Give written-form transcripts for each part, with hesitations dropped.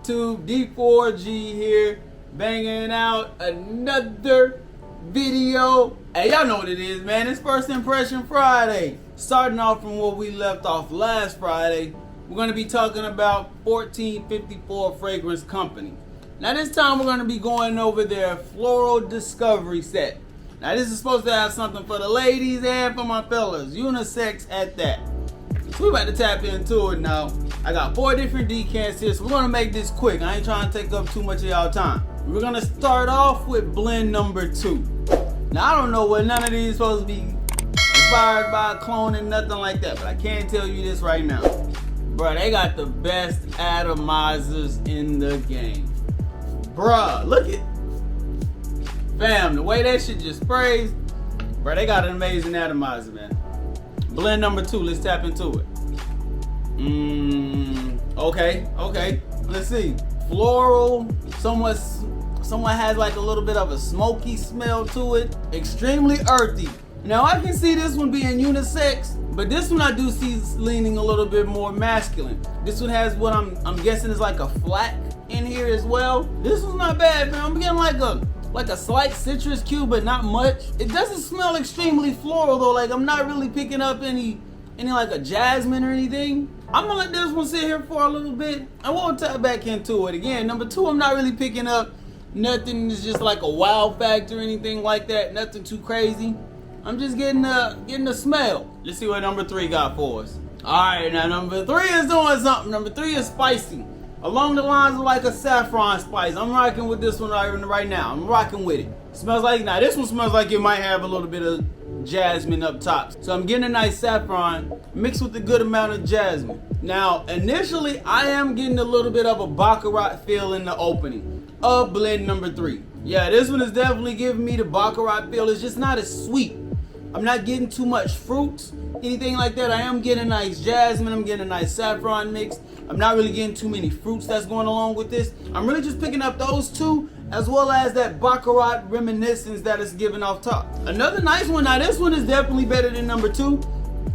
YouTube? D4G here, banging out another video. Hey, y'all know what it is, man. It's First Impression Friday. Starting off from where we left off last Friday, we're going to be talking about 1454 Fragrance Company. Now this time we're going to be going over their Floral Discovery set. Now this is supposed to have something for the ladies and for my fellas, unisex at that. So we're about to tap into it now. I got 4 different decants here, so we're going to make this quick. I ain't trying to take up too much of y'all time. We're going to start off with blend number 2. Now I don't know what none of these supposed to be inspired by, cloning, nothing like that, but I can tell you this right now. Bruh, they got the best atomizers in the game. Bruh, look at, fam, the way that shit just sprays. Bruh, they got an amazing atomizer, man. Blend number 2, let's tap into it. Okay, let's see. Floral, somewhat has like a little bit of a smoky smell to it. Extremely earthy. Now I can see this one being unisex, but this one I do see leaning a little bit more masculine. This one has what I'm guessing is like a flack in here as well. This one's not bad, man. I'm getting like a slight citrus cue, but not much. It doesn't smell extremely floral though. Like I'm not really picking up any like a jasmine or anything. I'm gonna let this one sit here for a little bit. I won't tap back into it again. Number 2, I'm not really picking up nothing that's just like a wow factor or anything like that. Nothing too crazy. I'm just getting the smell. Let's see what number 3 got for us. All right, now number 3 is doing something. Number 3 is spicy. Along the lines of like a saffron spice. I'm rocking with this one right now. I'm rocking with it. Smells like, now this one smells like it might have a little bit of jasmine up top. So I'm getting a nice saffron mixed with a good amount of jasmine. Now, initially, I am getting a little bit of a baccarat feel in the opening of blend number 3. Yeah, this one is definitely giving me the baccarat feel. It's just not as sweet. I'm not getting too much fruits, anything like that. I am getting a nice jasmine. I'm getting a nice saffron mix. I'm not really getting too many fruits that's going along with this. I'm really just picking up those 2, as well as that baccarat reminiscence that it's giving off top. Another nice one. Now this one is definitely better than number 2.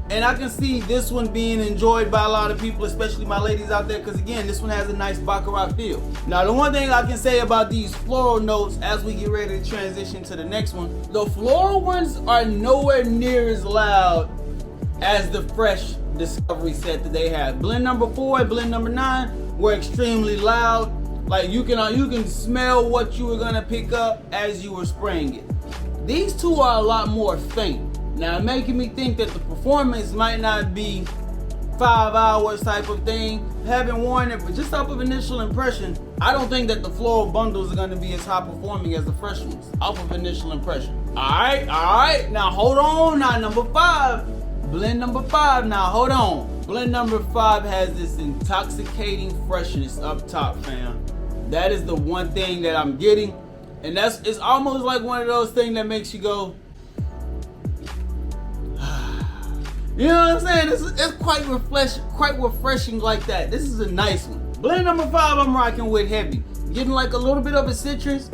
And I can see this one being enjoyed by a lot of people, especially my ladies out there, because again, this one has a nice baccarat feel. Now, the one thing I can say about these floral notes as we get ready to transition to the next one, the floral ones are nowhere near as loud as the fresh discovery set that they have. Blend number 4 and blend number 9 were extremely loud. Like you can smell what you were gonna pick up as you were spraying it. These 2 are a lot more faint. Now, making me think that the performance might not be 5 hours type of thing. Haven't worn it, but just off of initial impression, I don't think that the floral bundles are going to be as high performing as the fresh ones, off of initial impression. All right. Now, hold on. Now, number 5. Blend number 5. Now, hold on. Blend number 5 has this intoxicating freshness up top, fam. That is the one thing that I'm getting. And it's almost like one of those things that makes you go, you know what I'm saying? It's quite refreshing like that. This is a nice one. Blend number 5 I'm rocking with heavy. Getting like a little bit of a citrus,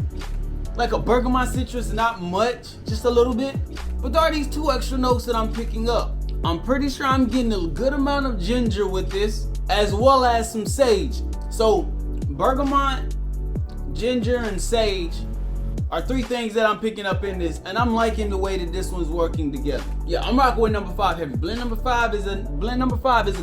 like a bergamot citrus, not much, just a little bit. But there are these 2 extra notes that I'm picking up. I'm pretty sure I'm getting a good amount of ginger with this, as well as some sage. So bergamot, ginger, and sage are 3 things that I'm picking up in this, and I'm liking the way that this one's working together. Yeah, I'm rocking with number 5 heavy. Blend number 5 is a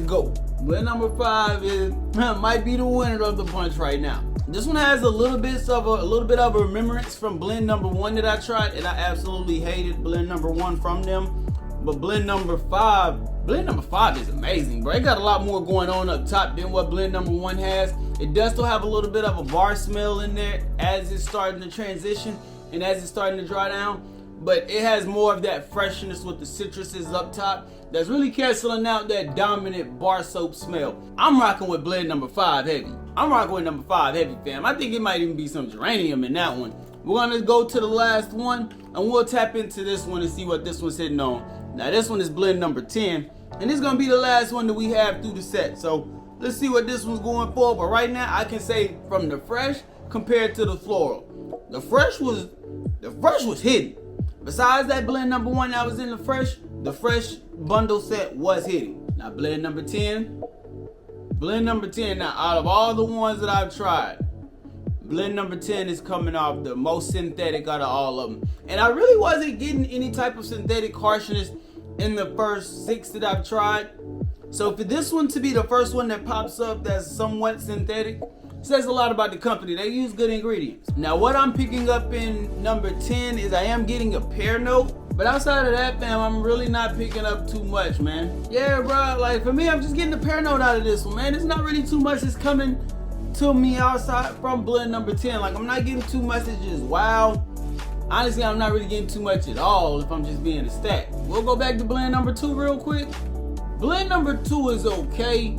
go. Blend number 5 might be the winner of the bunch right now. This one has a little bit of a remembrance from blend number 1 that I tried, and I absolutely hated blend number 1 from them. But blend number 5 is amazing, bro. It got a lot more going on up top than what blend number 1 has. It does still have a little bit of a bar smell in there as it's starting to transition and as it's starting to dry down. But it has more of that freshness with the citruses up top that's really canceling out that dominant bar soap smell. I'm rocking with blend number 5 heavy. I'm rocking with number 5 heavy, fam. I think it might even be some geranium in that one. We're gonna go to the last one and we'll tap into this one and see what this one's hitting on. Now this one is blend number 10, and it's gonna be the last one that we have through the set. So let's see what this one's going for. But right now I can say from the fresh compared to the floral, the fresh was hidden. Besides that blend number 1 that was in the fresh bundle set was hitting. Now blend number 10, Blend number 10. Now, out of all the ones that I've tried, blend number 10 is coming off the most synthetic out of all of them. And I really wasn't getting any type of synthetic harshness in the first 6 that I've tried. So for this one to be the first one that pops up that's somewhat synthetic, says a lot about the company. They use good ingredients. Now what I'm picking up in number 10 is I am getting a pear note. But outside of that, fam, I'm really not picking up too much, man. Yeah, bro, like for me, I'm just getting the pear note out of this one, man. It's not really too much that's coming to me outside from blend number 10. Like I'm not getting too much that's just wow. Honestly, I'm not really getting too much at all if I'm just being a stat. We'll go back to blend number 2 real quick. Blend number 2 is okay,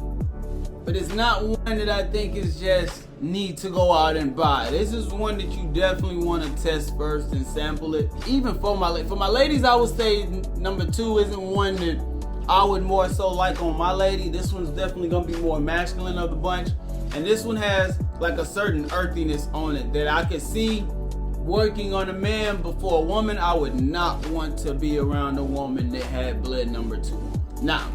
but it's not one that I think is just need to go out and buy. This is one that you definitely want to test first and sample it. Even for my ladies, I would say number 2 isn't one that I would more so like on my lady. This one's definitely gonna be more masculine of the bunch, and this one has like a certain earthiness on it that I could see working on a man. Before a woman, I would not want to be around a woman that had blend number 2. Now,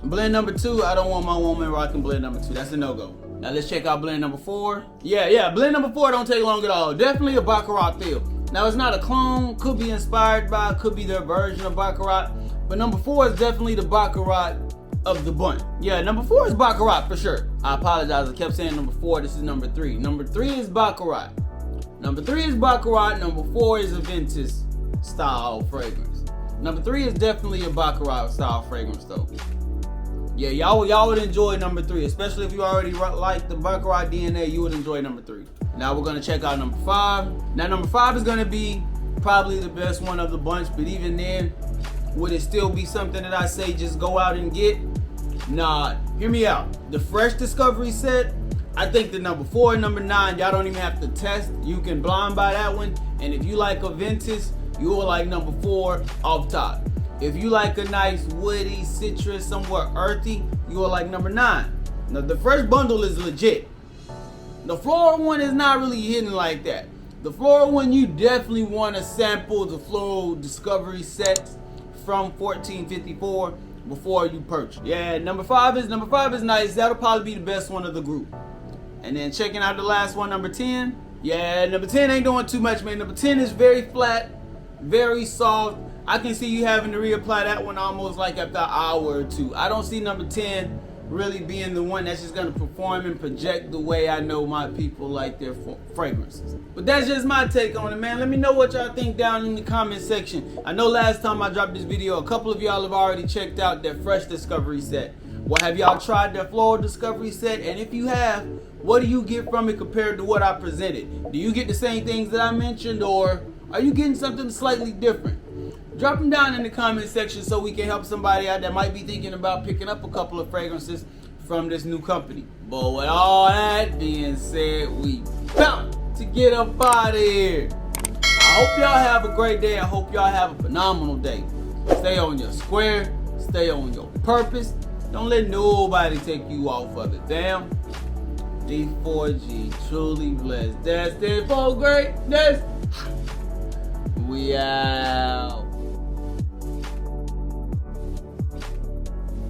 blend number 2, I don't want my woman rocking blend number 2. That's a no-go. Now let's check out blend number 4. Yeah, blend number 4 don't take long at all. Definitely a Baccarat feel. Now it's not a clone, could be inspired by, could be their version of Baccarat, but number 4 is definitely the Baccarat of the bunch. Yeah, number 4 is Baccarat for sure. I apologize, I kept saying number 4, this is number 3. Number 3 is Baccarat. Number 3 is Baccarat, number 4 is a Ventus style fragrance. Number 3 is definitely a Baccarat style fragrance though. Yeah, y'all would enjoy number 3, especially if you already like the Baccarat DNA, you would enjoy number 3. Now we're gonna check out number 5. Now number 5 is gonna be probably the best one of the bunch, but even then, would it still be something that I say just go out and get? Nah, hear me out. The Fresh Discovery set, I think the number 4 and number 9, y'all don't even have to test. You can blind buy that one, and if you like a Ventus, you will like number 4 off top. If you like a nice woody, citrus, somewhat earthy, you will like number 9. Now the Fresh bundle is legit. The Floral one is not really hitting like that. The Floral one, you definitely want to sample the Floral Discovery sets from 1454 before you purchase. Yeah, number 5 is nice. That'll probably be the best one of the group. And then checking out the last one, number 10. Yeah, number 10 ain't doing too much, man. Number 10 is very flat, very soft. I can see you having to reapply that one almost like after an hour or 2. I don't see number 10 really being the one that's just gonna perform and project the way I know my people like their fragrances. But that's just my take on it, man. Let me know what y'all think down in the comment section. I know last time I dropped this video, a couple of y'all have already checked out that Fresh Discovery set. Well, have y'all tried that Floral Discovery set? And if you have, what do you get from it compared to what I presented? Do you get the same things that I mentioned, or are you getting something slightly different? Drop them down in the comment section so we can help somebody out that might be thinking about picking up a couple of fragrances from this new company. But with all that being said, we bound to get up out of here. I hope y'all have a great day. I hope y'all have a phenomenal day. Stay on your square. Stay on your purpose. Don't let nobody take you off of it. Damn. D4G, truly blessed. That's it for greatness. We out.